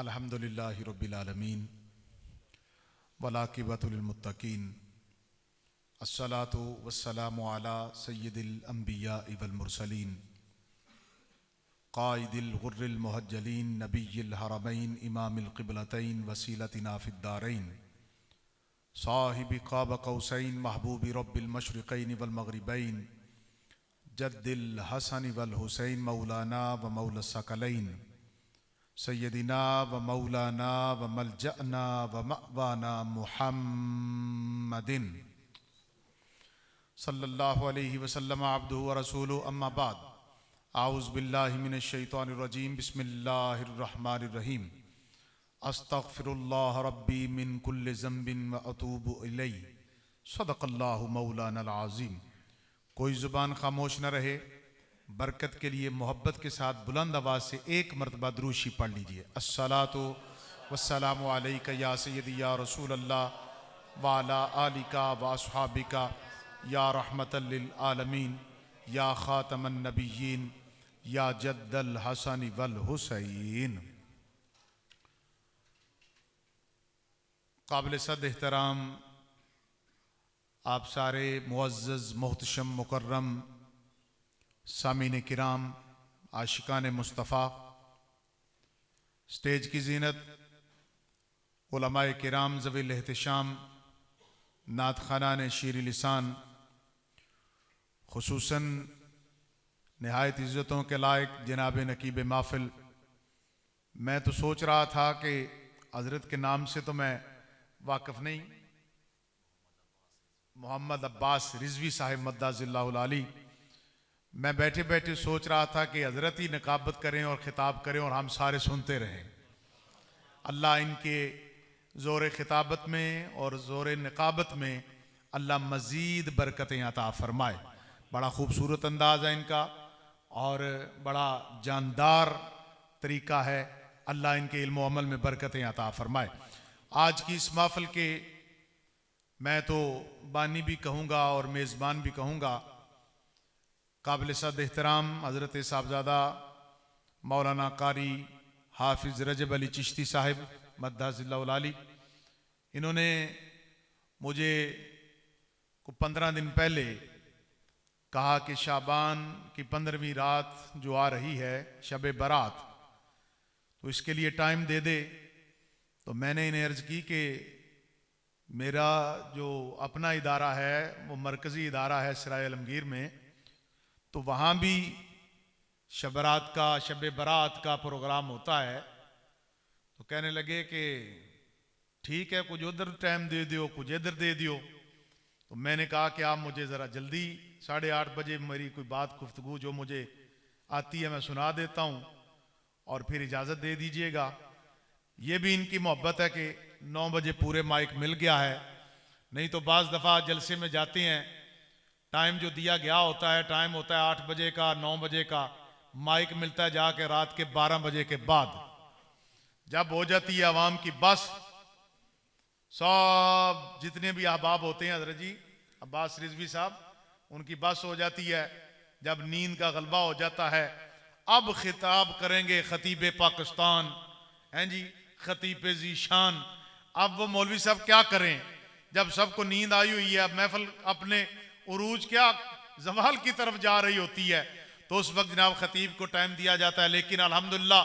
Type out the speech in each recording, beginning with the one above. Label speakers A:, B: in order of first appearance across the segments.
A: अल्हम्दुलिल्लाहि रब्बिल आलमीन वलाकिबतुल मुत्तकीन अस्सलातु वस्सलामु अला सय्यिदिल अंबियाइ वल मुरसलीन क़ाइदिल गुर्रिल मुहज्जलीन नबिय्यिल हरमैन इमामिल क़िबलतैन वसीलतिना फ़िद्दारैन साहिबि क़ाब क़ौसैन महबूबि रब्बिल मशरिक़ैन वल मग़रिबैन जद्दिल हसन वल हुसैन मौलाना व मौला सकलैन सय्यदिना व मौलाना व मलजअना व मअवाना मुहम्मदिन सल्लल्लाहु अलैहि वसल्लम अब्दुहु व रसूलुहु अम्मा बाद आऊज़ु बिल्लाहि मिनश शैतानिर रजीम बिस्मिल्लाहिर रहमानिर रहीम अस्तग़फिरुल्लाह रब्बी मिन कुल्लि ज़ंबिन व अतूबु इलैहि सदक़ल्लाहु मौलानल आज़ीम। कोई ज़ुबान खामोश न रहे, बरकत के लिए मोहब्बत के साथ बुलंद आवाज़ से एक मरतबा दुरूशी पढ़ लीजिए। अस्सलातु वस्सलामु अलैका या सय्यदी या रसूल अल्लाह व अला आलिका व अस्हाबिका या रहमतल लिल आलमीन या खातमन नबिय्यीन या जद्दल हसन वल हुसैन। काबिल सद एहतराम आप सारे मुअज़्ज़ज़ मोहतशम मुकर्रम सामीन किराम आशिकान मुस्तफ़ा, स्टेज की ज़ीनत, उलमाए किराम ज़वील एहतिशाम, नात ख़ानान शीरी लिसान, खुसूसन नहायत इज़्ज़तों के लायक जनाब नकीब महफ़िल। मैं तो सोच रहा था कि हज़रत के नाम से तो मैं वाक़िफ़ नहीं, मोहम्मद अब्बास रिज़वी साहिब मद्दाज़िल्लाहुल आली। मैं बैठे बैठे सोच रहा था कि हज़रत ही निकाबत करें और ख़िताब करें और हम सारे सुनते रहें। अल्लाह इनके ज़ोर ख़िताबत में और ज़ोर निकाबत में अल्लाह मज़ीद बरकतें अता फ़रमाए। बड़ा ख़ूबसूरत अंदाज़ है इनका और बड़ा जानदार तरीक़ा है। अल्लाह इनके इल्म अमल में बरकतें अता फ़रमाए। आज की इस महफ़िल के मैं तो बानी भी कहूँगा और मेज़बान भी कहूँगा, काबिल सद एहतराम हज़रत साहबज़ादा मौलाना कारी हाफिज़ रजब अली चिश्ती साहिब मद्दाज़िल्लाहुल आली। इन्होंने मुझे को 15 दिन पहले कहा कि शाबान की 15वीं रात जो आ रही है शब बारात, तो इसके लिए टाइम दे दे। तो मैंने इन्हें अर्ज़ की कि मेरा जो अपना इदारा है वो मरकज़ी इदारा है सराय आलमगीर में, तो वहाँ भी शब बारात का प्रोग्राम होता है। तो कहने लगे कि ठीक है, कुछ उधर टाइम दे दियो, कुछ इधर दे दियो। तो मैंने कहा कि आप मुझे ज़रा जल्दी 8:30 बजे मेरी कोई बात गुफ्तगू जो मुझे आती है मैं सुना देता हूँ और फिर इजाज़त दे दीजिएगा। ये भी इनकी मोहब्बत है कि 9 बजे पूरे माइक मिल गया है, नहीं तो बाज़ दफ़ा जलसे में जाते हैं, टाइम जो दिया गया होता है, टाइम होता है 8 बजे का, 9 बजे का, माइक मिलता है जाके रात के 12 बजे के बाद। जब हो जाती है आवाम की बस, सब जितने भी अहबाब होते हैं, हज़रत जी अब्बास रिज़वी साहब, उनकी बस हो जाती है। जब नींद का गलबा हो जाता है, अब खिताब करेंगे खतीब पाकिस्तान, हैं जी, खतीब ज़ीशान। अब वो मौलवी साहब क्या करें जब सबको नींद आई हुई है, अब महफिल अपने उरूज क्या ज़वाल की तरफ जा रही होती है, तो उस वक्त जनाब खतीब को टाइम दिया जाता है। लेकिन अल्हम्दुलिल्लाह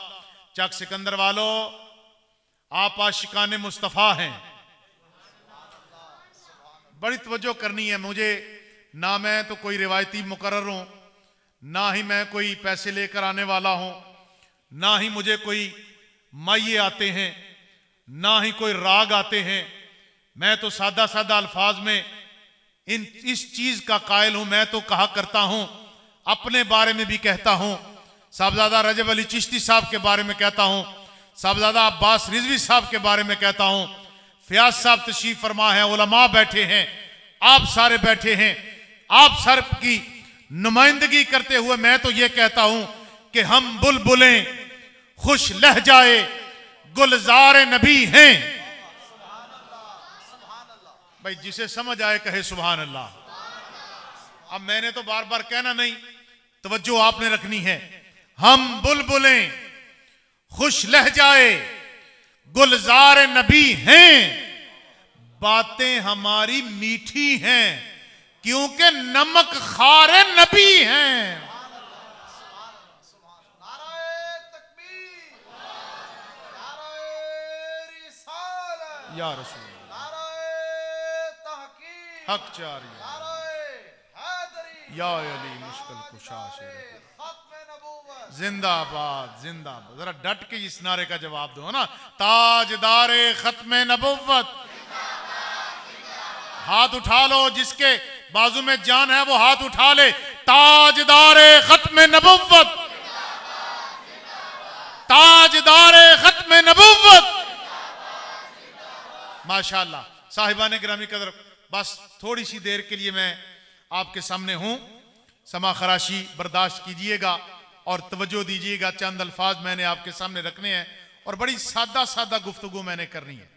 A: चक सिकंदर वालों, आप आशिकाने मुस्तफ़ा हैं, बड़ी तवज्जो करनी है। मुझे ना मैं तो कोई रिवायती मुकर्रर हूं, ना ही मैं कोई पैसे लेकर आने वाला हूं, ना ही मुझे कोई माइये आते हैं, ना ही कोई राग आते हैं। मैं तो सादा सादा अल्फाज में इस चीज का कायल हूं। मैं तो कहा करता हूं, अपने बारे में भी कहता हूं, साहबजादा रजब अली चिश्ती साहब के बारे में कहता हूं, साहबजादा अब्बास रिज़वी साहब के बारे में कहता हूं, फयाज साहब तशरीफ फरमा है, उलमा बैठे हैं, आप सारे बैठे हैं, आप सर की नुमाइंदगी करते हुए मैं तो ये कहता हूं कि हम बुलबुलें खुश लहजाए गुलजार नबी हैं। भाई जिसे समझ आए कहे सुभान अल्लाह। अब मैंने तो बार बार कहना नहीं, तवज्जो आपने रखनी है। हम बुलबुलें खुश लहजाए गुलजार नबी हैं, बातें हमारी मीठी हैं, क्योंकि नमक खारे नबी हैं। या रसूल हक चारी या अली मुश्किल कुशा शेर जिंदाबाद जिंदाबाद। जरा डट के इस नारे का जवाब दो ना, ताजदारे खत्मे नबुव्वत। हाथ उठा लो, जिसके बाजू में जान है वो हाथ उठा ले। ताजदारे खत्मे नबुव्वत, ताजदारे खत्मे नबुव्वत। माशाअल्लाह। साहिबाने गिरामी कदर, बस थोड़ी सी देर के लिए मैं आपके सामने हूं, समा खराशी बर्दाश्त कीजिएगा और तवज्जो दीजिएगा। चंद अल्फाज मैंने आपके सामने रखने हैं और बड़ी सादा सादा गुफ्तगू मैंने करनी है।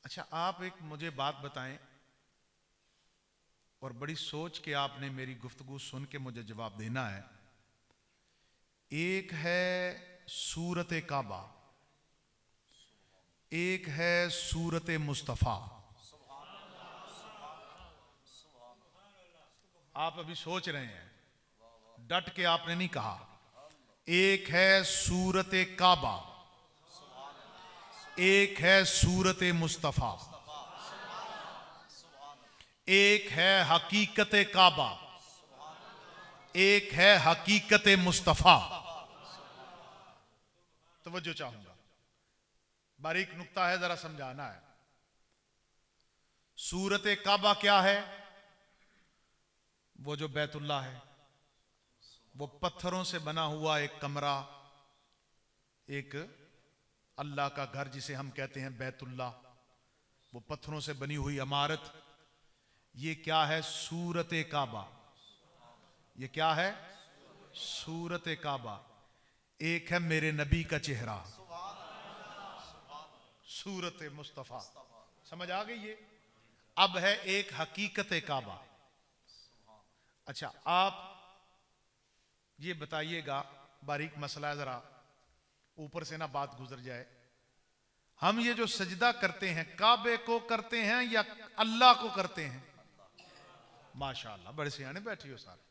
A: अच्छा, आप एक मुझे बात बताएं और बड़ी सोच के आपने मेरी गुफ्तगू सुन के मुझे जवाब देना है। एक है सूरत काबा, एक है सूरत मुस्तफा। आप अभी सोच रहे हैं, डट के आपने नहीं कहा। एक है सूरत काबा, एक है सूरत मुस्तफा, एक है हकीकत काबा, एक है हकीकत मुस्तफा। तवज्जो चाहूंगा, बारीक नुक्ता है, जरा समझाना है। सूरत काबा क्या है? वो जो बैतुल्ला है, वो पत्थरों से बना हुआ एक कमरा, एक अल्लाह का घर जिसे हम कहते हैं बैतुल्ला, वो पत्थरों से बनी हुई इमारत, ये क्या है? सूरत काबा। ये क्या है? सूरत काबा। एक है मेरे नबी का चेहरा, सूरत मुस्तफा। समझ आ गई ये? अब है एक हकीकत काबा। अच्छा, आप ये बताइएगा, बारीक मसला है, जरा ऊपर से ना बात गुजर जाए। हम ये जो सजदा करते हैं, काबे को करते हैं या अल्लाह को करते हैं? माशाअल्लाह, बड़े सियाने बैठी हो सारे,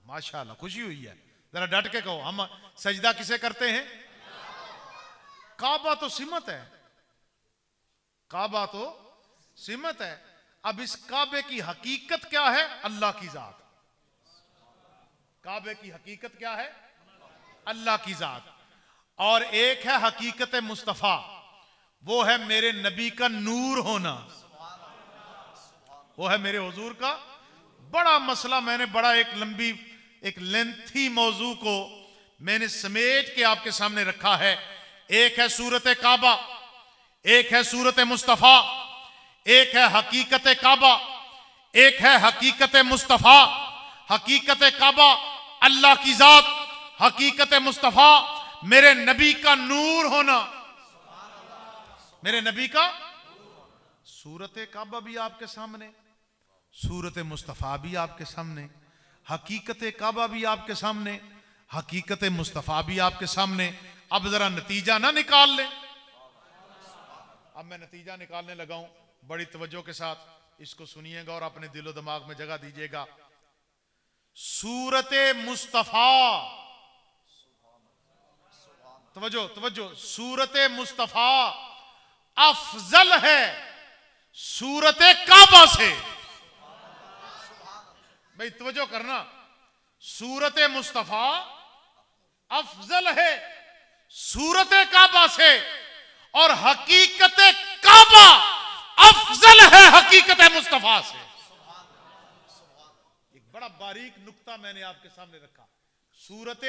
A: माशाअल्लाह, खुशी हुई है। जरा डट के कहो, हम सजदा किसे करते हैं? काबा तो सिमत है, काबा तो सिमत है। अब इस काबे की हकीकत क्या है? अल्लाह की जात। काबे की हकीकत क्या है? अल्लाह की जात। और एक है हकीकत मुस्तफा, वो है मेरे नबी का नूर होना, वो है मेरे हुजूर का। बड़ा मसला मैंने, बड़ा एक लंबी, एक लेंथी मौजू को मैंने समेट के आपके सामने रखा है। एक है सूरत काबा, एक है सूरत मुस्तफा, एक है हकीकत काबा, एक है हकीकत मुस्तफा। हकीकत काबा अल्लाह की जात, हकीकत मुस्तफा मेरे नबी का नूर होना, मेरे नबी का। सूरत काबा भी आपके सामने, सूरत मुस्तफा भी आपके सामने, हकीकत काबा भी आपके सामने, हकीकत मुस्तफा भी आपके सामने। अब जरा नतीजा ना निकाल ले। अब मैं नतीजा निकालने लगा हूं, बड़ी तवज्जो के साथ इसको सुनिएगा और अपने दिलो दिमाग में जगह दीजिएगा। सूरत मुस्तफा, तवज्जो तवज्जो, सूरत मुस्तफा अफजल है सूरत काबा से। भाई तवज्जो करना, सूरत मुस्तफा अफजल है सूरत काबा से, और हकीकत काबा अफजल है हकीकत मुस्तफा से। एक बड़ा बारीक नुक्ता मैंने आपके सामने रखा। सूरत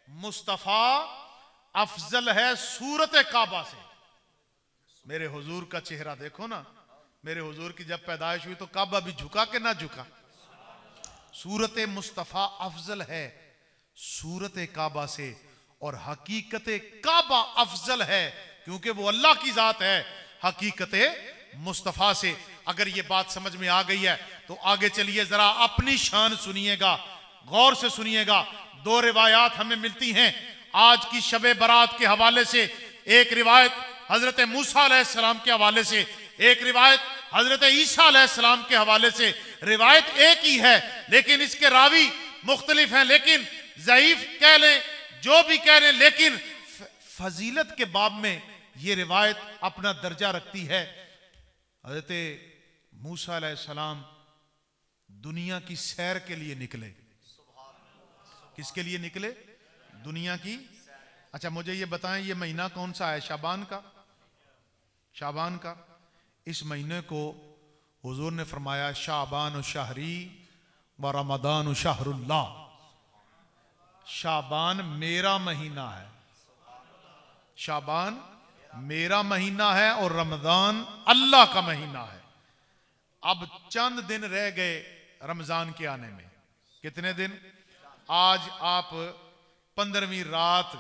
A: मुस्तफा अफजल है सूरत काबा से। मेरे हुजूर का चेहरा देखो ना, मेरे हुजूर की जब पैदाइश हुई तो काबा भी झुका के ना झुका। सूरत मुस्तफा अफजल है सूरत काबा से, और हकीकत काबा अफजल है क्योंकि वो अल्लाह की जात है हकीकत मुस्तफा से। अगर ये बात समझ में आ गई है तो आगे चलिए, जरा अपनी शान सुनिएगा, गौर से सुनिएगा। दो रिवायात हमें मिलती हैं आज की शबे बारात के हवाले से, एक रिवायत हजरत मूसा अलैहिस्सलाम के हवाले से, एक रिवायत हजरत ईसा अलैहिस्सलाम के हवाले से। रिवायत एक ही है लेकिन इसके रावी मुख्तलिफ हैं, लेकिन ज़ईफ कह लें, जो भी कह लें, लेकिन फजीलत के बाब में ये रिवायत अपना दर्जा रखती है। हजरत मूसा अलैहिस्सलाम दुनिया की सैर के लिए निकले। किसके लिए निकले? दुनिया की। अच्छा मुझे ये बताएं, ये महीना कौन सा है? शाबान का। शाबान का। इस महीने को हुजूर ने फरमाया शाबान शहरी व रमदान शहरुल्लाह। शाबान मेरा महीना है, शाबान मेरा महीना है और रमजान अल्लाह का महीना है। अब चंद दिन रह गए रमजान के आने में। कितने दिन? आज आप 15वीं रात,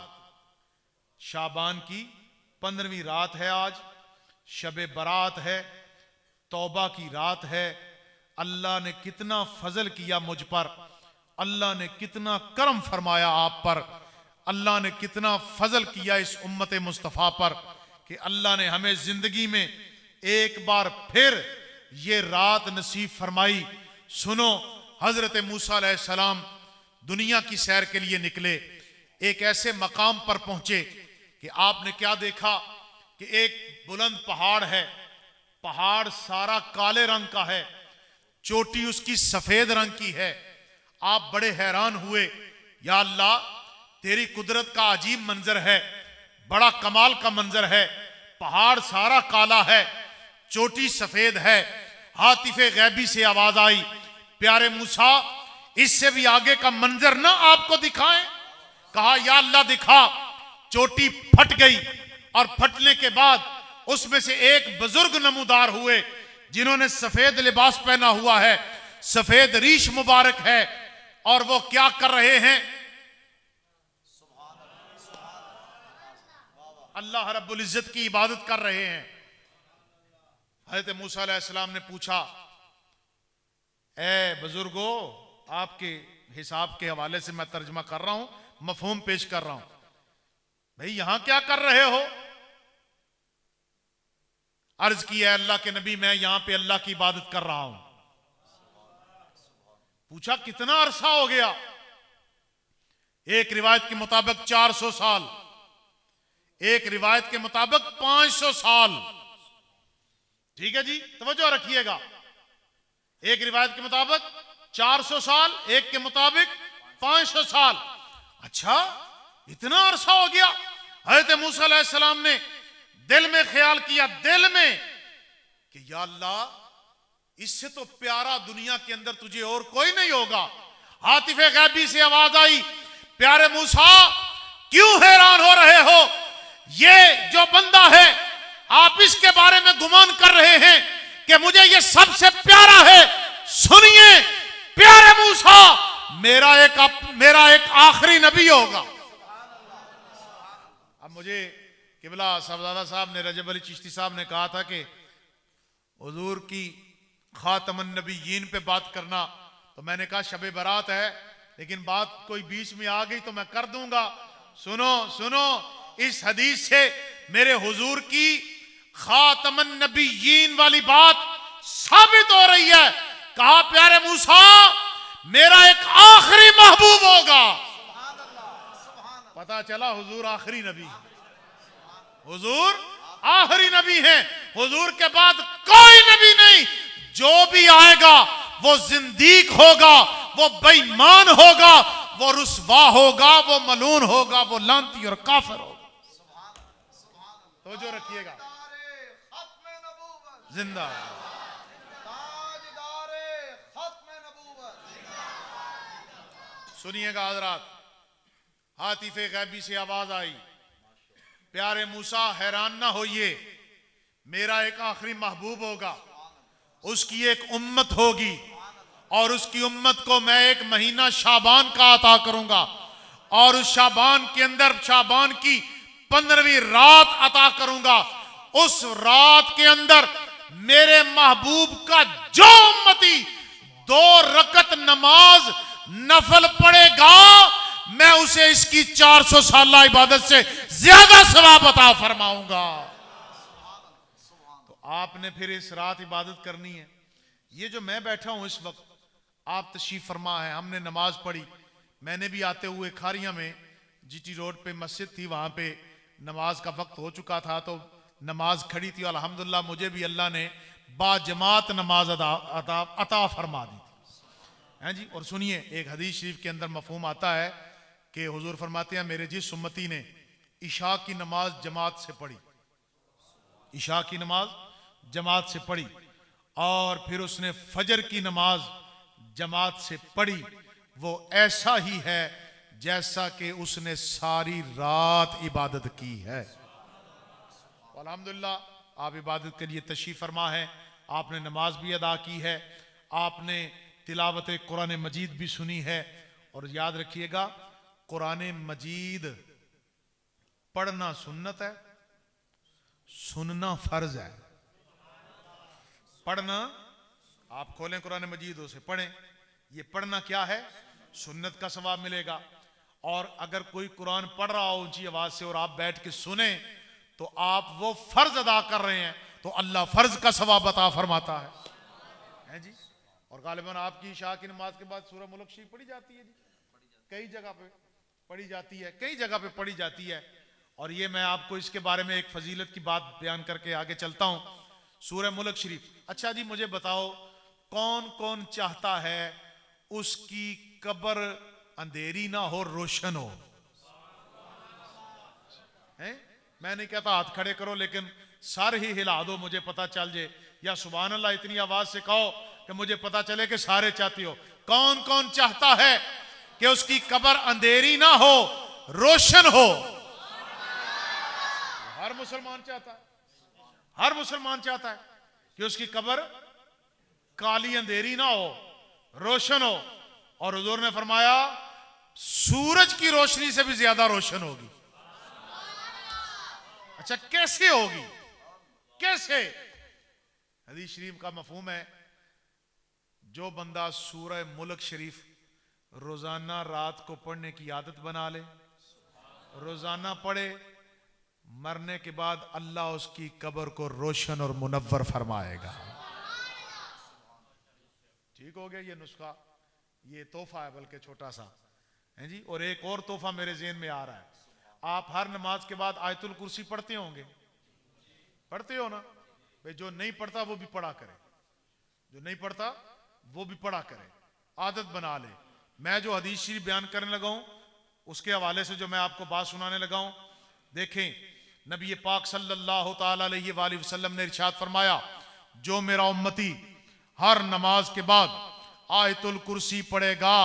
A: शाबान की 15वीं रात है आज, शबे बारात है, तौबा की रात है। अल्लाह ने कितना फजल किया मुझ पर, अल्लाह ने कितना करम फरमाया आप पर, अल्लाह ने कितना फजल किया इस उम्मत मुस्तफ़ा पर कि अल्लाह ने हमें जिंदगी में एक बार फिर ये रात नसीब फरमाई। सुनो, हजरत मूसा अलैहिस्सलाम दुनिया की सैर के लिए निकले। एक ऐसे मकाम पर पहुंचे कि आपने क्या देखा कि एक बुलंद पहाड़ है, पहाड़ सारा काले रंग का है, चोटी उसकी सफेद रंग की है। आप बड़े हैरान हुए, या अल्लाह तेरी कुदरत का अजीब मंजर है, बड़ा कमाल का मंजर है। पहाड़ सारा काला है, चोटी सफेद है। हातिफे गैबी से आवाज आई, प्यारे मूसा इससे भी आगे का मंजर ना आपको दिखाएं? कहा या अल्लाह दिखा। चोटी फट गई और फटने के बाद उसमें से एक बुजुर्ग नमूदार हुए जिन्होंने सफेद लिबास पहना हुआ है, सफेद रीश मुबारक है, और वो क्या कर रहे हैं? अल्लाह रब्बुल इज्जत की इबादत कर रहे हैं। हज़रत मूसा अलैहिस्सलाम ने पूछा, ए बुजुर्गो, आपके हिसाब के हवाले से मैं तर्जमा कर रहा हूं, मफहूम पेश कर रहा हूं, भाई यहां क्या कर रहे हो? अर्ज किया, अल्लाह के नबी मैं यहां पे अल्लाह की इबादत कर रहा हूं। पूछा कितना अरसा हो गया? एक रिवायत के मुताबिक 400 साल, एक रिवायत के मुताबिक 500 साल। ठीक है जी, तवज्जो रखिएगा। एक रिवायत के मुताबिक 400 साल, एक के मुताबिक 500 साल। अच्छा, इतना अरसा हो गया। हज़रत मूसा अलैहिस्सलाम ने दिल में ख्याल किया, दिल में, कि या अल्लाह इससे तो प्यारा दुनिया के अंदर तुझे और कोई नहीं होगा। हातिफे गैबी से आवाज आई, प्यारे मूसा क्यों हैरान हो रहे हो? ये जो बंदा है आप इसके बारे में गुमान कर रहे हैं कि मुझे ये सबसे प्यारा है। सुनिए प्यारे मूसा, मेरा एक आखिरी नबी होगा। अब मुझे किबला साहबजादा साहब ने, रजब अली चिश्ती साहब ने कहा था कि हुजूर की खातमन नबीयीन पे बात करना, तो मैंने कहा शबे बारात है, लेकिन बात कोई बीच में आ गई तो मैं कर दूंगा। सुनो सुनो, इस हदीस से मेरे हुजूर की खातमन नबीयीन वाली बात साबित हो रही है। कहा प्यारे मूसा मेरा एक आखिरी महबूब होगा। पता चला हुजूर आखिरी नबी, हुजूर आखिरी नबी हैं। हुजूर के बाद कोई नबी नहीं। जो भी आएगा वो जिंदीक होगा, वो बेईमान होगा, वो रुसवा होगा, वो मलून होगा, वो लांती और काफिर होगा। तो जो रखिएगा, जिंदा सुनिएगा हजरात। हातिफे गैबी से आवाज आई, प्यारे मूसा हैरान ना होइए, मेरा एक आखिरी महबूब होगा, उसकी एक उम्मत होगी और उसकी उम्मत को मैं एक महीना शाबान का अता करूंगा और उस शाबान के अंदर शाबान की 15वीं रात अता करूंगा। उस रात के अंदर मेरे महबूब का जो उम्मती 2 रकत नमाज नफल पढ़ेगा, मैं उसे इसकी 400 साल इबादत से ज्यादा सवाब अता फरमाऊंगा। तो आपने फिर इस रात इबादत करनी है। ये जो मैं बैठा हूं इस वक्त, आप तशरीफ फरमा है, हमने नमाज पढ़ी। मैंने भी आते हुए खारिया में जीटी रोड पे मस्जिद थी, वहां पे नमाज का वक्त हो चुका था, तो नमाज खड़ी थी। अल्हम्दुलिल्लाह मुझे भी अल्लाह ने बाजमात नमाज अता फरमा दी थी, हैं जी। और सुनिए, एक हदीस शरीफ के अंदर मफहूम आता है कि हुजूर फरमाते हैं, मेरे जिस उम्मती ने इशा की नमाज जमात से पढ़ी, इशा की नमाज जमात से पढ़ी, और फिर उसने फजर की नमाज जमात से पढ़ी, वो ऐसा ही है जैसा कि उसने सारी रात इबादत की है। अल्हम्दुलिल्लाह आप इबादत के लिए तशरीफ फरमा है, आपने नमाज भी अदा की है, आपने तिलावत कुरान मजीद भी सुनी है। और याद रखिएगा, कुरान मजीद पढ़ना सुन्नत है, सुनना फर्ज है। पढ़ना, आप खोलें कुरान मजीद, उसे पढ़ें। ये पढ़ना क्या है? सुन्नत का सवाब मिलेगा। और अगर कोई कुरान पढ़ रहा हो ऊंची आवाज से और आप बैठ के सुने, तो आप वो फर्ज अदा कर रहे हैं, तो अल्लाह फर्ज का सवाब अता फरमाता है जी। और गालिबन आपकी इशा की नमाज के बाद सूरह मुल्क शरीफ पढ़ी जाती है जी, कई जगह पे पढ़ी जाती है, कई जगह पे पढ़ी जाती है। और ये मैं आपको इसके बारे में एक फजीलत की बात बयान करके आगे चलता हूं। सूरह मुल्क शरीफ, अच्छा जी मुझे बताओ, कौन कौन चाहता है उसकी कब्र अंधेरी ना हो, रोशन हो? हैं? मैं नहीं कहता हाथ खड़े करो, लेकिन सर ही हिला दो, मुझे पता चल जाए। या सुभान अल्लाह इतनी आवाज से कहो कि मुझे पता चले कि सारे चाहती हो। कौन कौन चाहता है कि उसकी कब्र अंधेरी ना हो, रोशन हो? हर मुसलमान चाहता है, हर मुसलमान चाहता है कि उसकी कब्र काली अंधेरी ना हो, रोशन हो। और हुजूर ने फरमाया सूरज की रोशनी से भी ज्यादा रोशन होगी। अच्छा कैसे होगी? कैसे? हदीस शरीफ का मफहूम है, जो बंदा सूरह मुल्क शरीफ रोजाना रात को पढ़ने की आदत बना ले, रोजाना पढ़े, मरने के बाद अल्लाह उसकी कब्र को रोशन और मुनव्वर फरमाएगा। ठीक हो गया ये नुस्खा, ये तोहफा है, बल्कि छोटा सा है जी। और एक और तोहफा मेरे ज़हन में आ रहा है, आप हर नमाज के बाद आयतुल कुर्सी पढ़ते होंगे, पढ़ते हो ना भाई? जो नहीं पढ़ता वो भी पढ़ा करे, जो नहीं पढ़ता वो भी पढ़ा करे, आदत बना ले। मैं जो हदीस शरीफ बयान करने लगा हूं, उसके हवाले से जो मैं आपको बात सुनाने लगा हूं, देखें, नबी पाक सल्लल्लाहु ताला अलैहि वसल्लम ने इरशाद फरमाया, जो मेरा उम्मती हर नमाज के बाद आयतुल कुर्सी पढ़ेगा,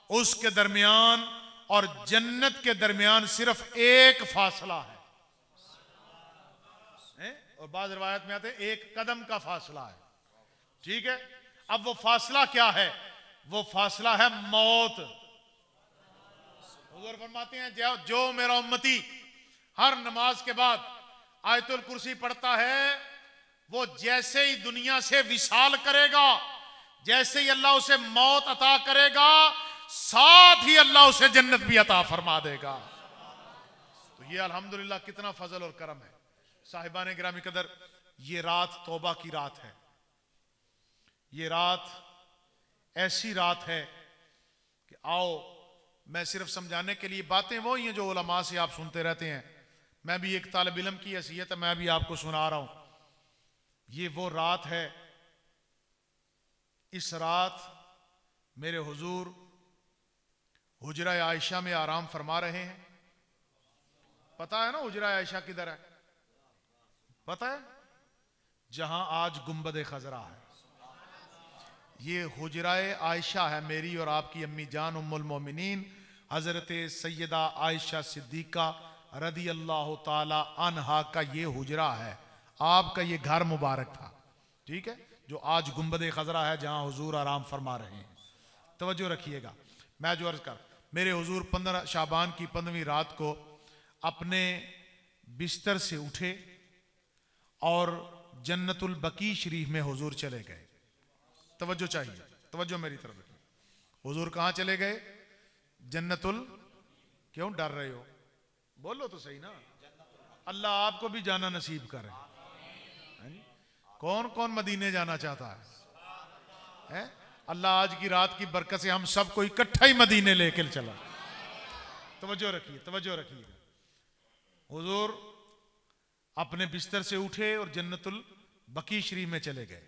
A: उसके दरमियान और जन्नत के दरमियान सिर्फ एक फासला है। और बाद रिवायत में आते एक कदम का फासला है। ठीक है, अब वो फासला क्या है? वो फासला है मौत। हुजूर फरमाते हैं, जो मेरा उम्मती हर नमाज के बाद आयतुल कुर्सी पढ़ता है, वो जैसे ही दुनिया से विसाल करेगा, जैसे ही अल्लाह उसे मौत अता करेगा, साथ ही अल्लाह उसे जन्नत भी अता फरमा देगा। तो ये अल्हम्दुलिल्लाह कितना फजल और करम है। साहिबान गिरामी कदर, ये रात तौबा की रात है। ये रात ऐसी रात है कि आओ, मैं सिर्फ समझाने के लिए, बातें वो ही हैं जो उलमा से आप सुनते रहते हैं। मैं भी एक तालिब इल्म की हैसियत है, मैं भी आपको सुना रहा हूं। ये वो रात है, इस रात मेरे हुजूर हुजरा आयशा में आराम फरमा रहे हैं। पता है ना हुजरा आयशा किधर है? पता है? जहां आज गुंबद खजरा है, ये हुजरा आयशा है, मेरी और आपकी अम्मी जान उम्मुल मोमिनीन हजरत सैयदा आयशा सिद्दीका रदी अल्लाह ताला अन्हा का ये हुजरा है, आपका ये घर मुबारक था। ठीक है, जो आज गुंबद खजरा है, जहां हुजूर आराम फरमा रहे हैं। तवज्जो रखिएगा, मैं जो अर्ज कर, मेरे हुजूर 15 शाबान की 15वीं रात को अपने बिस्तर से उठे और जन्नतुल बकी शरीफ में हुजूर चले गए। तवज्जो चाहिए, तवज्जो मेरी तरफ रखिए। हुजूर कहां चले गए? जन्नतुल क्यों डर रहे हो? बोलो तो सही ना। अल्लाह आपको भी जाना नसीब करे। हैं जी? कौन कौन मदीने जाना चाहता है? अल्लाह आज की रात की बरकत से हम सबको इकट्ठा ही मदीने लेकर चला। तवज्जो रखिए, तवज्जो रखिए। हुजूर अपने बिस्तर से उठे और जन्नतुल बकी शरीफ में चले गए।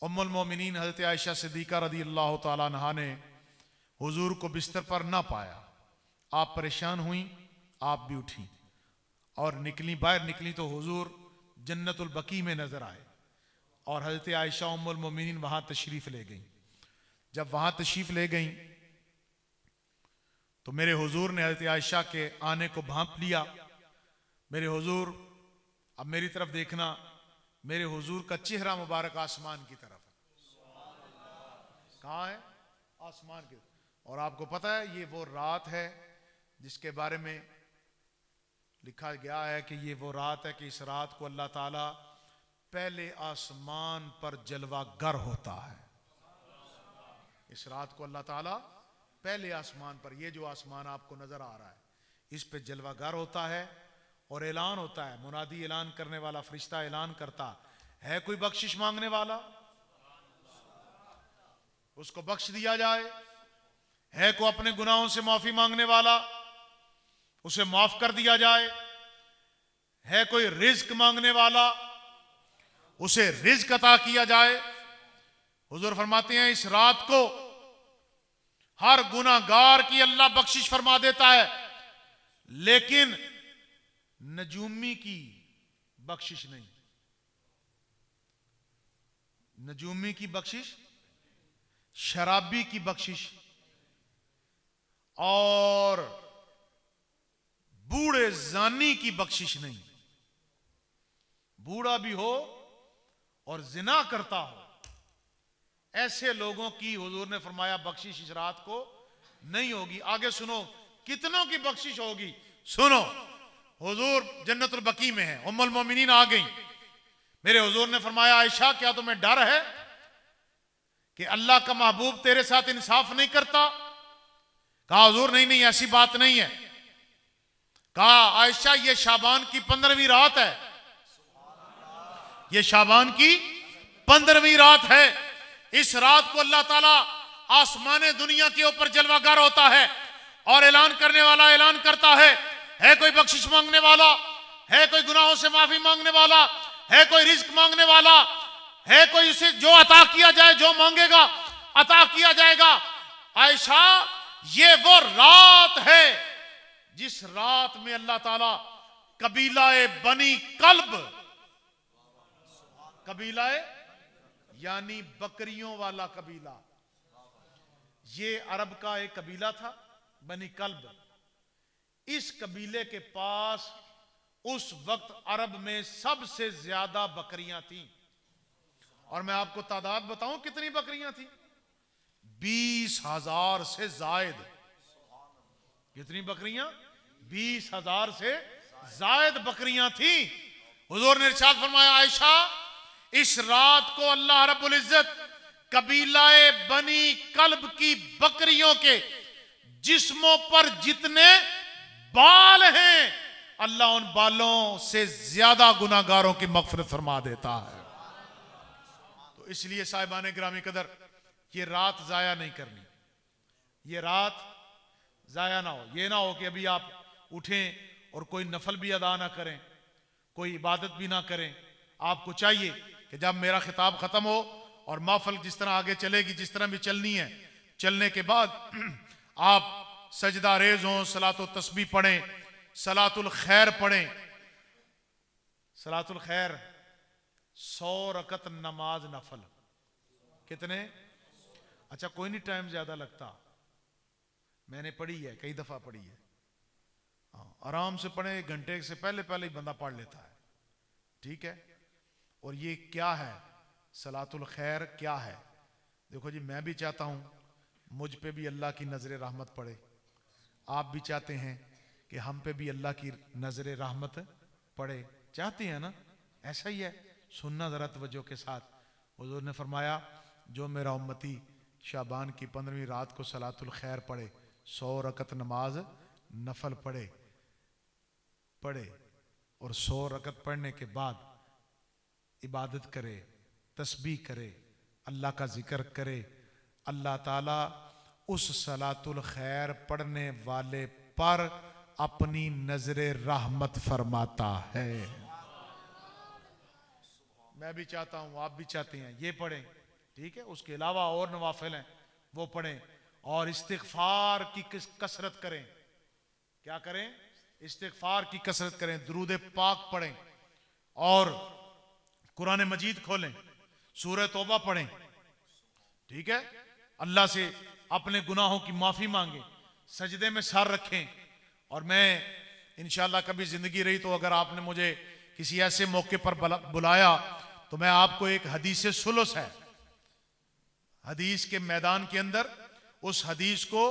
A: उम्मुल मोमिनीन हजरत आयशा सिद्दीका रदी अल्लाह तआला अन्हा ने हुजूर को बिस्तर पर ना पाया। आप परेशान हुई, आप भी उठी और निकली, बाहर निकली तो हुजूर जन्नतुल बकी में नजर आए और हजरत आयशा उम्मुल मोमिनीन वहां तशरीफ ले गई। जब वहां तशरीफ ले गई तो मेरे हुजूर ने हजरत आयशा के आने को भांप लिया। मेरे हुजूर, अब मेरी तरफ देखना, मेरे हुजूर का चेहरा मुबारक आसमान की तरफ है। कहाँ है? आसमान की। और आपको पता है ये वो रात है जिसके बारे में लिखा गया है कि ये वो रात है कि इस रात को अल्लाह ताला पहले आसमान पर जलवागर होता है। इस रात को अल्लाह ताला पहले आसमान पर, ये जो आसमान आपको नजर आ रहा है, इस पे जलवागर होता है और ऐलान होता है। मुनादी ऐलान करने वाला फरिश्ता ऐलान करता है, कोई बख्शिश मांगने वाला? उसको बख्श दिया जाए। है कोई अपने गुनाहों से माफी मांगने वाला? उसे माफ कर दिया जाए। है कोई रिज्क मांगने वाला? उसे रिज्क अता किया जाए। हुजूर फरमाते हैं इस रात को हर गुनाहगार की अल्लाह बख्शिश फरमा देता है, लेकिन नजूमी की बख्शिश नहीं। नजूमी की बख्शिश, शराबी की बख्शिश और बूढ़े जानी की बख्शिश नहीं। बूढ़ा भी हो और जिना करता हो, ऐसे लोगों की हुजूर ने फरमाया बख्शिश इस रात को नहीं होगी। आगे सुनो कितनों की बख्शिश होगी, सुनो। हुजूर जन्नतुल बकी में है, उम्मुल मोमिनीन आ गई। मेरे हुजूर ने फरमाया आयशा क्या तुम्हें डर है कि अल्लाह का महबूब तेरे साथ इंसाफ नहीं करता? कहा हुजूर नहीं नहीं ऐसी बात नहीं है। कहा आयशा ये शाबान की 15वीं रात है, ये शाबान की 15वीं रात है। इस रात को अल्लाह ताला आसमाने दुनिया के ऊपर जलवागर होता है और ऐलान करने वाला ऐलान करता है कोई बख्शिश मांगने वाला? है कोई गुनाहों से माफी मांगने वाला? है कोई रिज्क मांगने वाला? है कोई उसे जो अता किया जाए, जो मांगेगा अता किया जाएगा। आयशा ये वो रात है जिस रात में अल्लाह ताला कबीलाए बनी कल्ब, कबीलाए यानी बकरियों वाला कबीला, ये अरब का एक कबीला था बनी कल्ब। इस कबीले के पास उस वक्त अरब में सबसे ज्यादा बकरियां थीं। और मैं आपको तादाद बताऊं कितनी बकरियां थीं? 20,000 से जायद। कितनी बकरियां? 20,000 से जायद बकरियां थीं। हुजूर ने इरशाद फरमाया आयशा इस रात को अल्लाह रब्बुल इज्जत कबीलाए बनी कल्ब की बकरियों के जिस्मों पर जितने बाल हैं, अल्लाह उन बालों से ज्यादा गुनाहगारों की मगफिरत फरमा देता है। तो इसलिए साहिबाने ग्रामी कदर, ये रात जाया नहीं करनी। ये रात जाया ना हो। ये ना हो कि अभी आप उठें और कोई नफल भी अदा ना करें, कोई इबादत भी ना करें। आपको चाहिए कि जब मेरा खिताब खत्म हो और महफिल जिस तरह आगे चलेगी, जिस तरह भी चलनी है, चलने के बाद आप सजदा रेज हों, सलातो तस्बीह पढ़ें, सलातुल खैर पढ़ें। सलातुल खैर 100 रकत नमाज नफल। कितने? अच्छा कोई नहीं टाइम ज्यादा लगता, मैंने पढ़ी है, कई दफा पढ़ी है। आराम से पढ़े, 1 घंटे से पहले पहले ही बंदा पढ़ लेता है। ठीक है। और ये क्या है सलातुल खैर, क्या है? देखो जी, मैं भी चाहता हूं मुझ पे भी अल्लाह की नजर रहमत पड़े। आप भी चाहते हैं कि हम पे भी अल्लाह की नजर रहमत पड़े, चाहते हैं ना? ऐसा ही है। सुनना जरा तवज्जो के साथ। हुजूर ने फरमाया जो मेरा उम्मती शाबान की 15वीं रात को सलातुल खैर पढ़े, 100 रकत नमाज नफल पढ़े और 100 रकत पढ़ने के बाद इबादत करे, तस्बीह करे, अल्लाह का जिक्र करे, अल्लाह ताला उस सलातुल खैर पढ़ने वाले पर अपनी नजरे रहमत फरमाता है। मैं भी चाहता हूं, आप भी चाहते हैं, ये पढ़ें, ठीक है। उसके अलावा और नवाफिल हैं वो पढ़ें, और इस्तिगफार की कसरत करें। क्या करें? इस्तिगफार की कसरत करें, दुरूद पाक पढ़ें, और कुरान मजीद खोलें, सूरह तौबा पढ़ें, ठीक है। अल्लाह से अपने गुनाहों की माफी मांगे, सजदे में सर रखें। और मैं इंशाअल्लाह कभी जिंदगी रही तो अगर आपने मुझे किसी ऐसे मौके पर बुलाया तो मैं आपको एक हदीस सुलुस है, हदीस के मैदान के अंदर उस हदीस को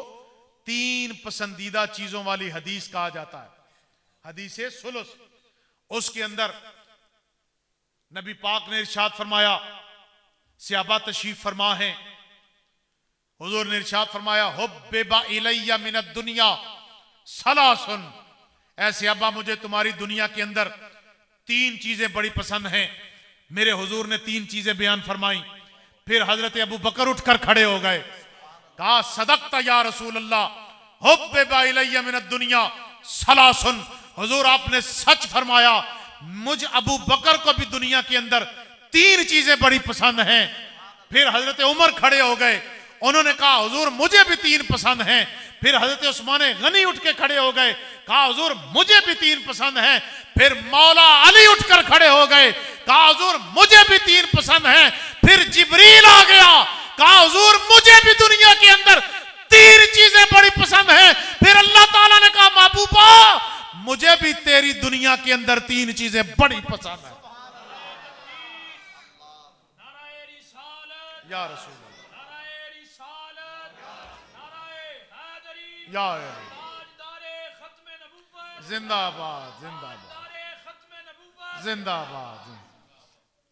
A: 3 पसंदीदा चीजों वाली हदीस कहा जाता है, हदीस सुलुस। उसके अंदर नबी पाक ने इरशाद फरमाया, सहाबा तशरीफ फरमा है, हुजूर ने इरशाद फरमाया, हुब्बिबा इलैया मिनद दुनिया सलासुन, ऐसे अब्बा मुझे तुम्हारी दुनिया के अंदर 3 चीजें बड़ी पसंद हैं। मेरे हुजूर ने 3 चीजें बयान फरमाई। फिर हजरत अबू बकर उठकर खड़े हो गए, कहा सदक़ता या रसूल अल्लाह, हुब्बिबा इलैया मिनद दुनिया सलासुन, हुजूर आपने सच फरमाया, मुझ अबू बकर को भी दुनिया के अंदर 3 चीजें बड़ी पसंद हैं। फिर हजरत उमर खड़े हो गए, उन्होंने कहा हुजूर मुझे भी 3 पसंद हैं। फिर हजरत उस्मान गनी उठ के खड़े हो गए, कहा हुजूर मुझे भी 3 पसंद हैं। फिर मौला अली उठकर खड़े हो गए, कहा हुजूर मुझे भी 3 पसंद हैं। फिर जिब्रील आ गया, कहा हुजूर मुझे भी दुनिया के अंदर 3 चीजें बड़ी पसंद हैं। फिर अल्लाह ताला ने कहा महबूबा मुझे भी तेरी दुनिया के अंदर 3 चीजें बड़ी पसंद है। या रसूल या जिंदाबाद जिंदाबाद जिंदाबाद।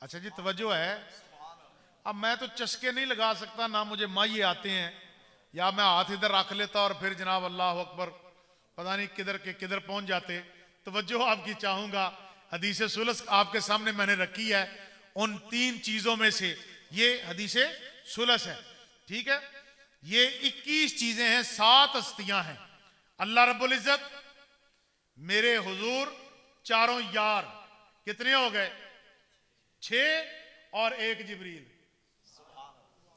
A: अच्छा जी तवज्जो है, अब मैं तो चस्के नहीं लगा सकता, ना मुझे माइये आते हैं, या मैं हाथ इधर रख लेता और फिर जनाब अल्लाह अकबर पता नहीं किधर के किधर पहुंच जाते। तवज्जो आपकी चाहूंगा, हदीस सुलस आपके सामने मैंने रखी है। उन 3 चीजों में से ये हदीस सुलस है, ठीक है। ये 21 चीजें हैं, 7 हस्तियां हैं। अल्लाह रब्बुल इज्जत, मेरे हुजूर, चारों यार, कितने हो गए? 6 और 1 जिब्रील,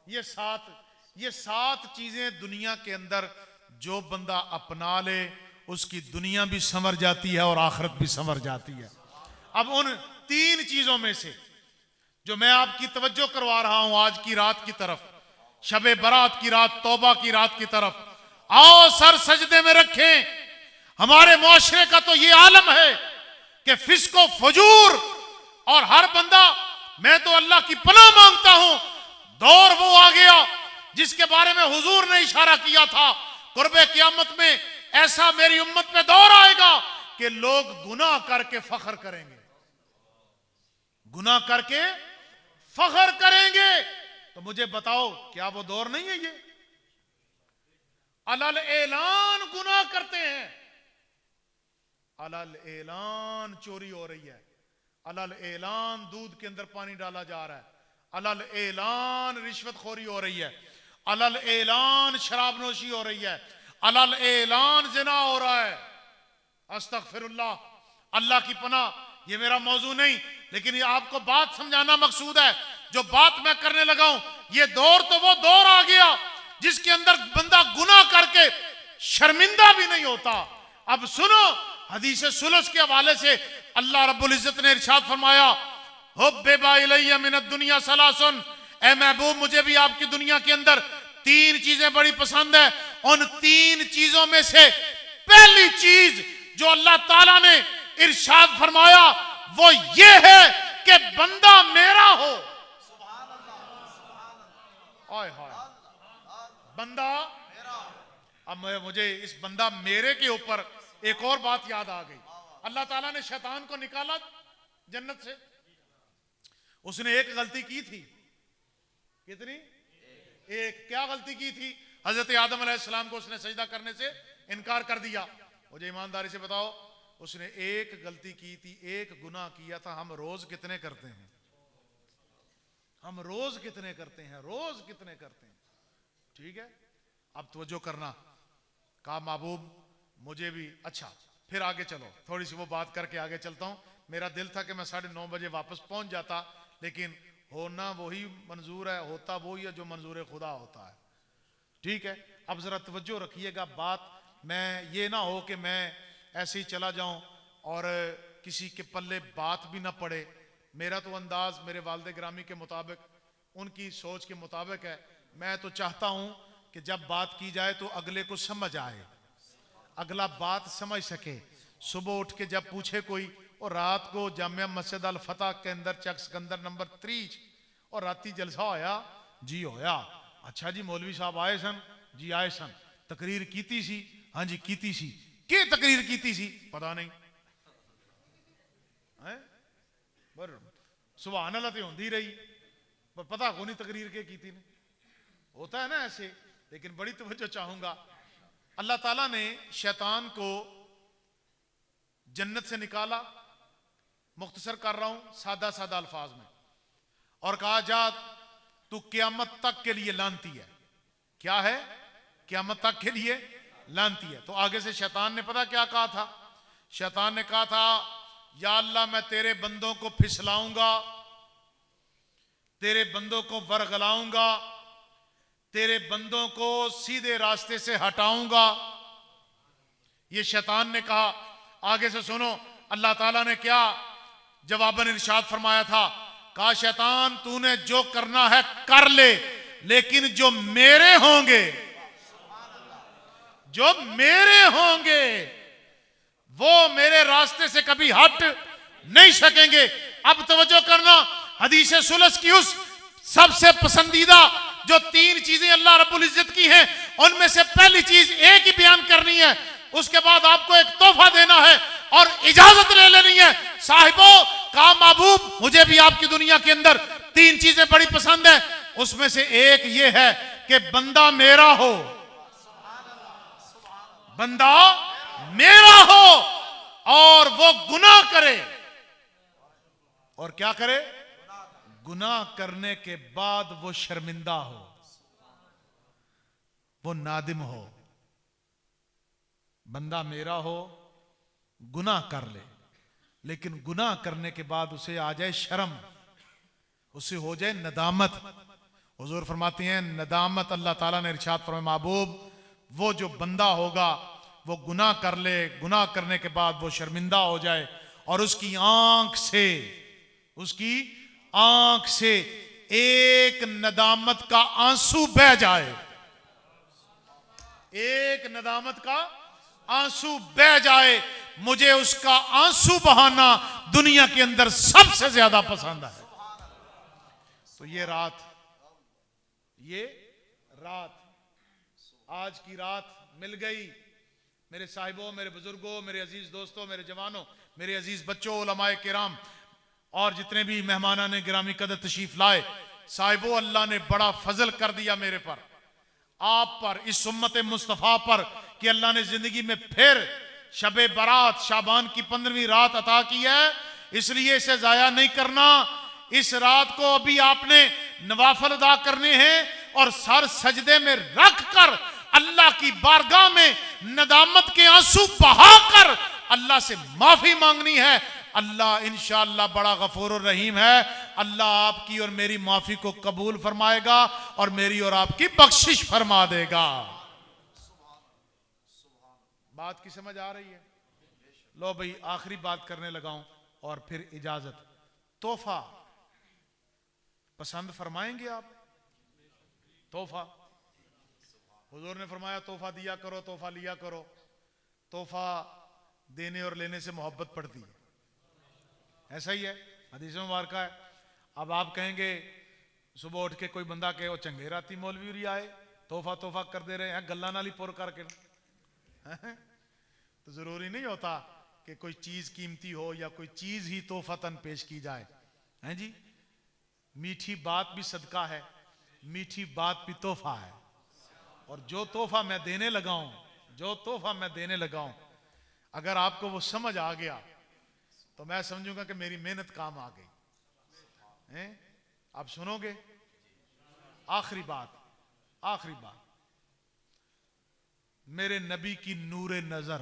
A: ये 7 चीजें दुनिया के अंदर जो बंदा अपना ले उसकी दुनिया भी संवर जाती है और आखिरत भी संवर जाती है। अब उन 3 चीजों में से जो मैं आपकी तवज्जो करवा रहा हूं आज की रात की तरफ, शबे बरात की रात, तौबा की रात की तरफ, आओ सर सजदे में रखें। हमारे मुआशरे का तो ये आलम है कि फिस्को फजूर, और हर बंदा, मैं तो अल्लाह की पनाह मांगता हूं, दौर वो आ गया जिसके बारे में हुजूर ने इशारा किया था, कुर्बे क़यामत में ऐसा मेरी उम्मत पे दौर आएगा कि लोग गुनाह करके फख्र करेंगे, गुनाह करके फख्र करेंगे। तो मुझे बताओ क्या वो दौर नहीं है ये? अलल ऐलान गुनाह करते हैं, अलल ऐलान चोरी हो रही है, अलल ऐलान दूध के अंदर पानी डाला जा रहा है, अलल ऐलान रिश्वतखोरी हो रही है, अलल ऐलान शराबनोशी हो रही है, अलल ऐलान जिना हो रहा है। अस्तगफिरुल्लाह, अल्लाह की पनाह, ये मेरा मौजू नहीं, लेकिन ये आपको बात समझाना मकसूद है। जो बात मैं करने लगा हूं, ये दौर तो वो दौर आ गया जिसके अंदर बंदा गुनाह करके शर्मिंदा भी नहीं होता। अब सुनो, हदीस सुलस के हवाले से अल्लाह रब्बुल इज्जत ने इरशाद फरमाया, हुब्बिबा इलैया मिनद दुनिया सलासुन, ए महबूब मुझे भी आपकी दुनिया के अंदर 3 चीजें बड़ी पसंद है। उन 3 चीजों में से पहली चीज जो अल्लाह ताला ने इरशाद फरमाया वो ये है कि बंदा मेरा हो। हाय हाय, बंदा मेरा। अब मुझे इस बंदा मेरे के ऊपर एक और बात याद आ गई। अल्लाह ताला ने शैतान को निकाला जन्नत से, उसने एक गलती की थी। कितनी? एक। क्या गलती की थी? हजरत आदम अलैहिस्सलाम को उसने सजदा करने से इनकार कर दिया। मुझे ईमानदारी से बताओ, उसने एक गलती की थी, एक गुनाह किया था। हम रोज कितने करते हैं? हम रोज कितने करते हैं? रोज कितने करते हैं? ठीक है, अब तवज्जो करना। कहा महबूब मुझे भी, अच्छा फिर आगे चलो, थोड़ी सी वो बात करके आगे चलता हूं। मेरा दिल था कि मैं 9:30 बजे वापस पहुंच जाता, लेकिन होना वही मंजूर है, होता वही है जो मंजूर खुदा होता है। ठीक है, अब जरा तवज्जो रखिएगा बात, मैं ये ना हो कि मैं ऐसे ही चला जाऊं और किसी के पल्ले बात भी ना पड़े। मेरा तो अंदाज मेरे वालिद ग्रामी के मुताबिक, उनकी सोच के मुताबिक है। मैं तो चाहता हूं कि जब बात की जाए तो अगले को समझ आए, अगला बात समझ सके। सुबह उठ के जब पूछे कोई, और रात को जामिया मस्जिद अल फतह के अंदर चक सिकंदर नंबर 3 और राती जलसा होया जी, होया। अच्छा जी मौलवी साहब आए सन जी? आए सन। तकरीर कीती सी? हाँ जी कीती सी। के तकरीर कीती सी? पता नहीं है, पर सुभान अल्लाह तो होंदी रही, पर पता को नहीं तकरीर के कीती ने। होता है ना ऐसे। लेकिन बड़ी तवज्जो चाहूंगा, अल्लाह ताला ने शैतान को जन्नत से निकाला, मुख्तसर कर रहा हूं सादा सादा अल्फाज में, और कहा जा तू क़यामत तक के लिए लानती है। क्या है? क़यामत तक के लिए लानती है। तो आगे से शैतान ने पता क्या कहा था? शैतान ने कहा था या अल्लाह मैं तेरे बंदों को फिसलाऊंगा, तेरे बंदों को वरगलाऊंगा, तेरे बंदों को सीधे रास्ते से हटाऊंगा। ये शैतान ने कहा। आगे से सुनो अल्लाह ताला ने क्या जवाबन इरशाद फरमाया था। कहा शैतान तूने जो करना है कर ले, लेकिन जो मेरे होंगे, जो मेरे होंगे वो मेरे रास्ते से कभी हट नहीं सकेंगे। अब तवज्जो करना, हदीस सुलस की उस सबसे पसंदीदा जो 3 चीजें अल्लाह रब्बुल इज्जत की हैं, उनमें से पहली चीज एक ही बयान करनी है, उसके बाद आपको एक तोहफा देना है और इजाजत ले लेनी है। साहिबो का महबूब मुझे भी आपकी दुनिया के अंदर 3 चीजें बड़ी पसंद है, उसमें से एक ये है कि बंदा मेरा हो, बंदा मेरा हो और वो गुनाह करे। और क्या करे? गुनाह करने के बाद वो शर्मिंदा हो, वो नादिम हो। बंदा मेरा हो, गुनाह कर ले, लेकिन गुनाह करने के बाद उसे आ जाए शर्म, उसे हो जाए नदामत। हुजूर फरमाती हैं नदामत, अल्लाह ताला ने इरशाद फरमाया महबूब वो जो बंदा होगा वो गुनाह कर ले, गुनाह करने के बाद वो शर्मिंदा हो जाए और उसकी आंख से, उसकी आंख से एक नदामत का आंसू बह जाए, एक नदामत का आंसू बह जाए। मुझे उसका आंसू बहाना दुनिया के अंदर सबसे ज्यादा पसंद है। तो ये रात आज की रात मिल गई। मेरे साहिबों, मेरे बुजुर्गों, मेरे अजीज दोस्तों, मेरे जवानों, मेरे अजीज बच्चों, उलमाए किराम और जितने भी मेहमानान गिरामी कदर तशरीफ लाए, साहिबों अल्लाह ने बड़ा फजल कर दिया मेरे पर, आप पर, इस उम्मत मुस्तफ़ा पर, कि अल्लाह ने जिंदगी में फिर शबे बारात शाबान की 15वीं रात अता की है। इसलिए इसे जाया नहीं करना। इस रात को अभी आपने नवाफल अदा करने हैं और सर सजदे में रख कर अल्लाह की बारगाह में नदामत के आंसू बहाकर अल्लाह से माफी मांगनी है। अल्लाह इंशाअल्लाह बड़ा गफूर और रहीम है। अल्लाह आपकी और मेरी माफी को कबूल फरमाएगा और मेरी और आपकी बख्शिश फरमा देगा। बात की समझ आ रही है? लो भाई आखिरी बात करने लगाऊं और फिर इजाजत। तोहफा पसंद फरमाएंगे आप? तोहफा हुजूर ने फरमाया तोहफा दिया करो, तोहफा लिया करो। तोहफा देने और लेने से मोहब्बत पड़ती है, ऐसा ही है, हदीस में मुबारक है। अब आप कहेंगे सुबह उठ के कोई बंदा कहे वो चंगे राती मौलवी आए तोहफा तोहफा कर दे रहे हैं, गल्ला नाली पुर करके तो जरूरी नहीं होता कि कोई चीज कीमती हो या कोई चीज ही तोहफतन पेश की जाए, हैं जी। मीठी बात भी सदका है, मीठी बात भी तोहफा है। और जो तोहफा मैं देने लगाऊं, जो तोहफा मैं देने लगाऊं, अगर आपको वो समझ आ गया तो मैं समझूंगा कि मेरी मेहनत काम आ गई हैं। आप सुनोगे? आखिरी बात, मेरे नबी की नूरे नजर,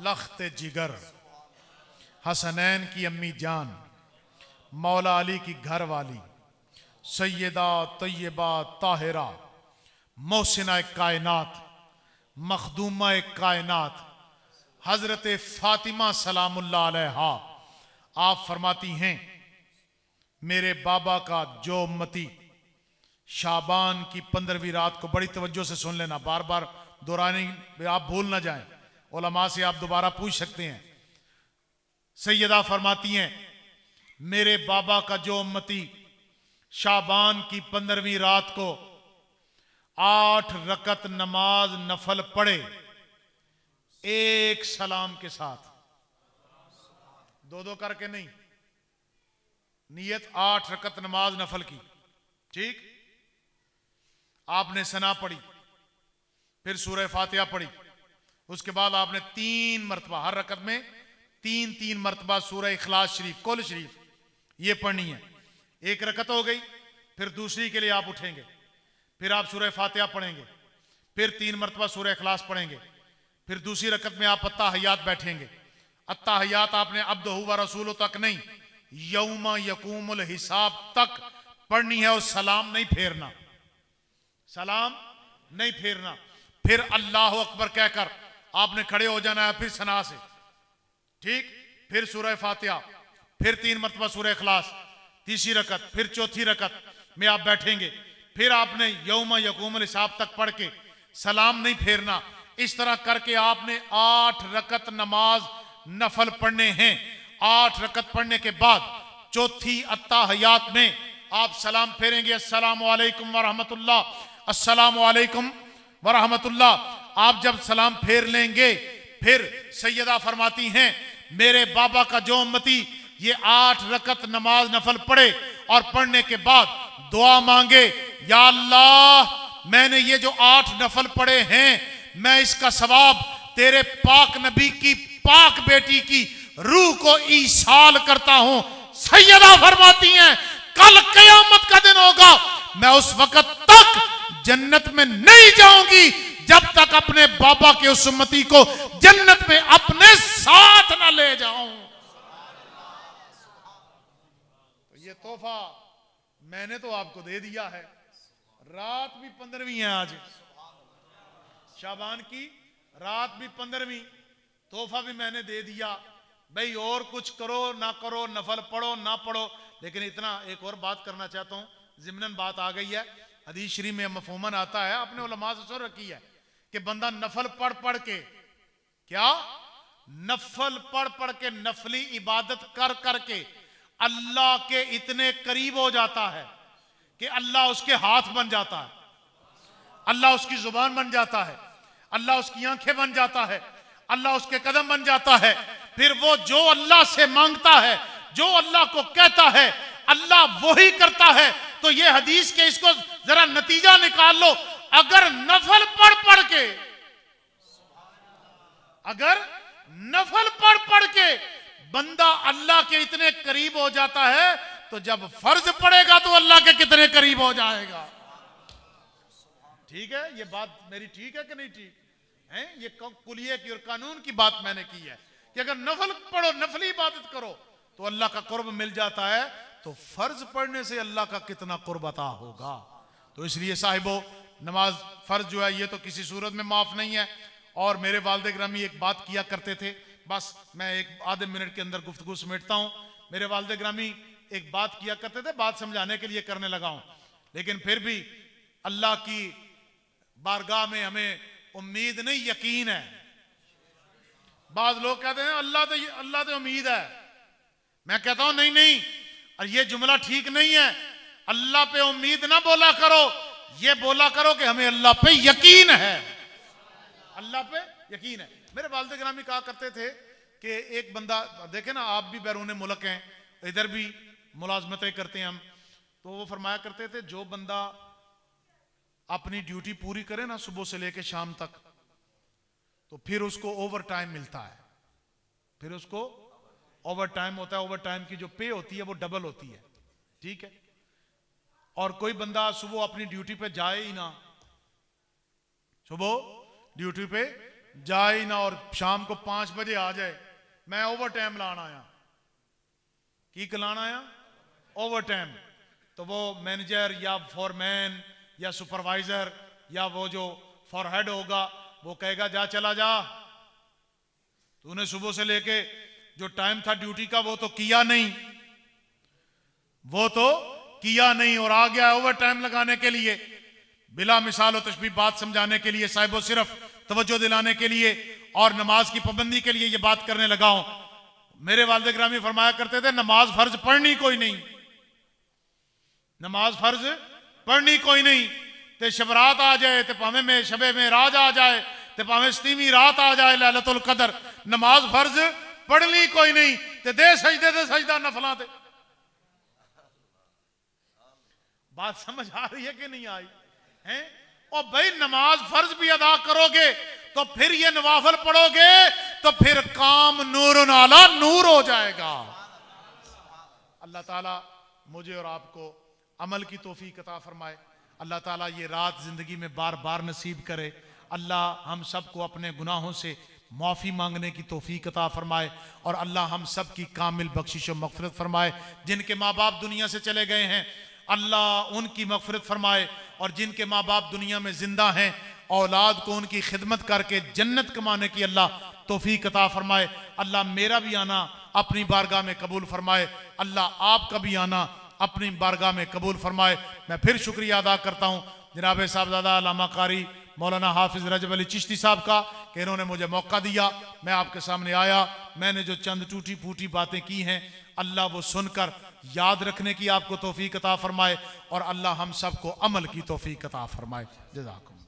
A: लख्त जिगर, हसनैन की अम्मी जान, मौला अली की घर वाली, सैयदा तैयबा ताहिरा, मोहसिना कायनात, मखदूमा कायनात, हजरत फातिमा सलामुल्लाह अलैहा, आप फरमाती हैं मेरे बाबा का जो उम्मती शाबान की 15वीं रात को, बड़ी तवज्जो से सुन लेना, बार बार दोहराने आप भूल ना जाएं, उलमा से आप दोबारा पूछ सकते हैं। सैयदा फरमाती हैं मेरे बाबा का जो उम्मती शाबान की 15वीं रात को 8 रकत नमाज नफल पढ़े एक सलाम के साथ, दो करके नहीं, नियत 8 रकत नमाज नफल की, ठीक। आपने सना पढ़ी, फिर सूरह फातिहा पढ़ी, उसके बाद आपने 3 मरतबा, हर रकत में 3 मरतबा सूरह इखलास शरीफ, कुल शरीफ ये पढ़नी है। एक रकत हो गई, फिर दूसरी के लिए आप उठेंगे, फिर आप सूरह फातिहा पढ़ेंगे, फिर 3 मरतबा सूरह इखलास पढ़ेंगे, फिर दूसरी रकत में आप अत्ताहियात बैठेंगे। अत्ताहियात आपने अब्दहु व रसूलु तक नहीं, यौमा यकूमुल हिसाब तक पढ़नी है, और सलाम नहीं फेरना, सलाम नहीं फेरना। फिर अल्लाह अकबर कहकर आपने खड़े हो जाना है, फिर सना से, ठीक। फिर सूरह फातिहा, फिर 3 मरतबा सूरह इखलास, तीसरी रकत, फिर चौथी रकत में आप बैठेंगे, फिर आपने यौमा यकूमुल हिसाब तक पढ़ के सलाम नहीं फेरना। इस तरह करके आपने 8 रकत नमाज नफल पढ़ने हैं। 8 रकत पढ़ने के बाद चौथी अत्ताहियात में आप सलाम फेरेंगे, अस्सलामु अलैकुम व रहमतुल्लाह, अस्सलामु अलैकुम व रहमतुल्लाह। आप जब सलाम फेर लेंगे, फिर सैयदा फरमाती हैं मेरे बाबा का जो उम्मती ये 8 रकत नमाज नफल पढ़े और पढ़ने के बाद दुआ मांगे, या अल्लाह मैंने ये जो 8 नफल पढ़े हैं, मैं इसका सवाब तेरे पाक नबी की पाक बेटी की रूह को ईसाल करता हूं। सैयदा फरमाती हैं कल कयामत का दिन होगा, मैं उस वक्त तक जन्नत में नहीं जाऊंगी जब तक अपने बाबा के उस उम्मती को जन्नत में अपने साथ ना ले जाऊं। तो ये तोहफा मैंने तो आपको दे दिया है। रात भी 15वीं है, आज शाबान की रात भी 15वीं, तोहफा भी मैंने दे दिया। भाई और कुछ करो ना करो, नफल पढ़ो ना पढ़ो, लेकिन इतना एक और बात करना चाहता हूं, जिम्नन बात आ गई है, हदीस शरीफ में मफहूमन आता है, आपने उलमा से सुन रखी है कि बंदा नफल पढ़ पढ़ के, क्या नफल पढ़ पढ़ के, नफली इबादत कर करके अल्लाह के इतने करीब हो जाता है कि अल्लाह उसके हाथ बन जाता है, अल्लाह उसकी जुबान बन जाता है, अल्लाह उसकी आंखें बन जाता है, अल्लाह उसके कदम बन जाता है। फिर वो जो अल्लाह से मांगता है, जो अल्लाह को कहता है, अल्लाह वही करता है। तो ये हदीस के इसको जरा नतीजा निकाल लो, अगर नफल पढ़ पढ़ के, अगर नफल पढ़ पढ़ के बंदा अल्लाह के इतने करीब हो जाता है, तो जब फर्ज पड़ेगा तो अल्लाह के कितने करीब हो जाएगा। ठीक है, ये बात मेरी ठीक है कि नहीं ठीक है? ये कुलिये की और कानून की बात मैंने की है कि अगर नफल पढ़ो, नफली इबादत करो तो अल्लाह का कुर्ब मिल जाता है, तो फर्ज पढ़ने से अल्लाह का कितना कुर्ब अता होगा। तो इसलिए साहिबो, नमाज फर्ज जो है ये तो किसी सूरत में माफ नहीं है। और मेरे वालिद ग्रामी एक बात किया करते थे, बस मैं एक आधे मिनट के अंदर गुफ्तगू समेटता हूं। मेरे वालिद ग्रामी एक बात किया करते थे, बात समझाने के लिए करने लगा हूं, लेकिन फिर भी अल्लाह की बारगाह में हमें उम्मीद नहीं यकीन है। बाद लोग कहते हैं अल्लाह तो उम्मीद है, मैं कहता हूं नहीं नहीं, और ये जुमला ठीक नहीं है। अल्लाह पे उम्मीद ना बोला करो, ये बोला करो कि हमें अल्लाह पे यकीन है, अल्लाह पे यकीन है। मेरे वालिद गिरामी कहा करते थे कि एक बंदा, देखे ना आप भी बैरून मुल्क हैं, इधर भी मुलाजमतें करते हैं हम, तो वो फरमाया करते थे जो बंदा अपनी ड्यूटी पूरी करे ना सुबह से लेकर शाम तक, तो फिर उसको ओवर टाइम मिलता है, फिर उसको ओवर टाइम होता है। ओवर टाइम की जो पे होती है वो डबल होती है, ठीक है। और कोई बंदा सुबह अपनी ड्यूटी पे जाए ही ना, सुबह ड्यूटी पे जाए ही ना और शाम को 5 बजे आ जाए, मैं ओवर टाइम लाना आया, की लाना आया ओवर टाइम, तो वो मैनेजर या फॉरमैन या सुपरवाइजर या वो जो फॉरहेड होगा वो कहेगा जा चला जा, तूने सुबह से लेके जो टाइम था ड्यूटी का वो तो किया नहीं, वो तो किया नहीं और आ गया ओवर टाइम लगाने के लिए, बिला मिसाल और तशबीह बात समझाने के लिए, साहिबो सिर्फ तवज्जो दिलाने के लिए और नमाज की पाबंदी के लिए ये बात करने लगा हूं। मेरे वालिद गिरामी फरमाया करते थे नमाज फर्ज पढ़नी कोई नहीं, नमाज फर्ज पढ़नी कोई नहीं, ते शबरात आ जाए ते भावे में शबे में राज आ जाए ते भावे 7वीं रात आ जाए लैलतुल कदर, नमाज फर्ज पढ़नी कोई नहीं, ते दे सजदे ते सजदा नफलां ते। बात समझ आ रही है कि नहीं आई है? और भाई नमाज फर्ज भी अदा करोगे तो फिर ये नवाफल पढ़ोगे तो फिर काम नूरुन अला नूर हो जाएगा। अल्लाह ताला मुझे और आपको अमल की तौफीक अता फरमाए। अल्लाह ताला ये रात जिंदगी में बार बार नसीब करे। अल्लाह हम सबको अपने गुनाहों से माफ़ी मांगने की तौफीक अता फरमाए और अल्लाह हम सब की कामिल बख्शिश और मग़फ़िरत फरमाए। जिनके माँ बाप दुनिया से चले गए हैं अल्लाह उनकी मग़फ़िरत फरमाए और जिनके माँ बाप दुनिया में जिंदा हैं औलाद को उनकी खिदमत करके जन्नत कमाने की अल्लाह तौफीक अता फरमाए। अल्लाह मेरा भी आना अपनी बारगाह में कबूल फरमाए, अल्लाह आपका भी आना अपनी बारगाह में कबूल फरमाए। मैं फिर शुक्रिया अदा करता हूँ जनाब साहबजादा अल्लामा कारी मौलाना हाफिज रजब अली चिश्ती साहब का कि इन्होंने मुझे मौका दिया, मैं आपके सामने आया, मैंने जो चंद टूटी फूटी बातें की हैं अल्लाह वो सुनकर याद रखने की आपको तौफीक अता फरमाए और अल्लाह हम सबको अमल की तौफीक अता फरमाए। जज़ाकुम।